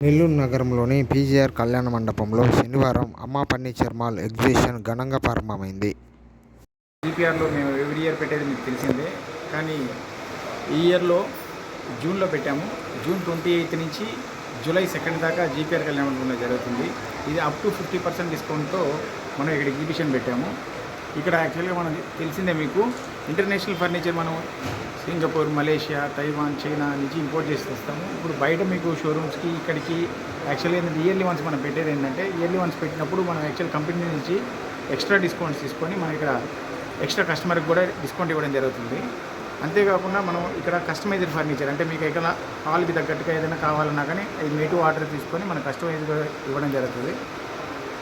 నెల్లూరు నగరంలోని పీజీఆర్ కళ్యాణ మండపంలో శనివారం అమ్మా ఫర్నిచర్ మాల్ ఎగ్జిబిషన్ ఘనంగా ప్రారంభమైంది. జీపీఆర్లో మేము ఎవ్రీ ఇయర్ పెట్టేది మీకు తెలిసిందే, కానీ ఈ ఇయర్లో జూన్లో పెట్టాము. జూన్ 28 నుంచి జూలై 2 దాకా జీపీఆర్ కళ్యాణ మండపంలో జరుగుతుంది. ఇది అప్ టు 50% డిస్కౌంట్తో మనం ఇక్కడ ఎగ్జిబిషన్ పెట్టాము. ఇక్కడ యాక్చువల్గా మనం తెలిసిందే మీకు, ఇంటర్నేషనల్ ఫర్నిచర్ మనం సింగపూర్, మలేషియా, తైవాన్, చైనా నుంచి ఇంపోర్ట్ చేసి వస్తాము. ఇప్పుడు బయట మీకు షోరూమ్స్కి ఇక్కడికి యాక్చువల్గా ఏంటంటే ఇయర్లీ వన్స్ మనం పెట్టేది ఏంటంటే, ఇయర్లీ వన్స్ పెట్టినప్పుడు మనం యాక్చువల్ కంపెనీ నుంచి ఎక్స్ట్రా డిస్కౌంట్స్ తీసుకొని మనం ఇక్కడ ఎక్స్ట్రా కస్టమర్కి కూడా డిస్కౌంట్ ఇవ్వడం జరుగుతుంది. అంతేకాకుండా మనం ఇక్కడ కస్టమైజ్డ్ ఫర్నిచర్ అంటే మీకు ఎక్కడ హాల్కి తగ్గట్టుగా ఏదైనా కావాలన్నా కానీ అది మేటు ఆర్డర్ తీసుకొని మన కస్టమైజ్గా ఇవ్వడం జరుగుతుంది.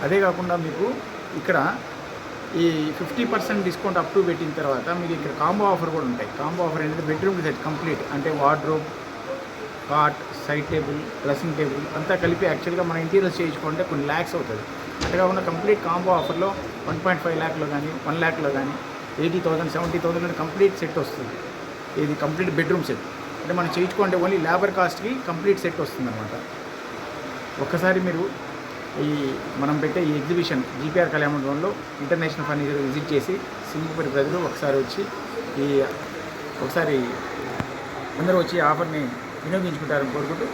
అదే కాకుండా మీకు ఇక్కడ ఈ 50% డిస్కౌంట్ అప్ టు పెట్టిన తర్వాత మీకు ఇక్కడ కాంబో ఆఫర్ కూడా ఉంటాయి. కాంబో ఆఫర్ ఏంటంటే బెడ్రూమ్ సెట్ కంప్లీట్ అంటే wardrobe, cot, side table, dressing table అంతా కలిపి యాక్చువల్గా మన ఇంటీరియర్స్ చేయించుకుంటే కొన్ని ల్యాక్స్ అవుతుంది. అంతే కాకుండా కంప్లీట్ కాంబో ఆఫర్లో 1.5 లాఖ్లో కానీ 1 లాఖ్లో కానీ 80,000, 70,000 కంప్లీట్ సెట్ వస్తుంది. ఇది కంప్లీట్ బెడ్రూమ్ సెట్ అంటే మనం చేయించుకుంటే ఓన్లీ లేబర్ కాస్ట్కి కంప్లీట్ సెట్ వస్తుంది అనమాట. ఒక్కసారి మీరు ఈ మనం పెట్టే ఈ ఎగ్జిబిషన్ జీపీఆర్ కళ్యాణ మండపంలో ఇంటర్నేషనల్ ఫర్నిచర్ విజిట్ చేసి సింగపూర్ ప్రజలు ఒకసారి వచ్చి అందరూ వచ్చి ఆఫర్ని వినియోగించుకుంటారని కోరుకుంటూ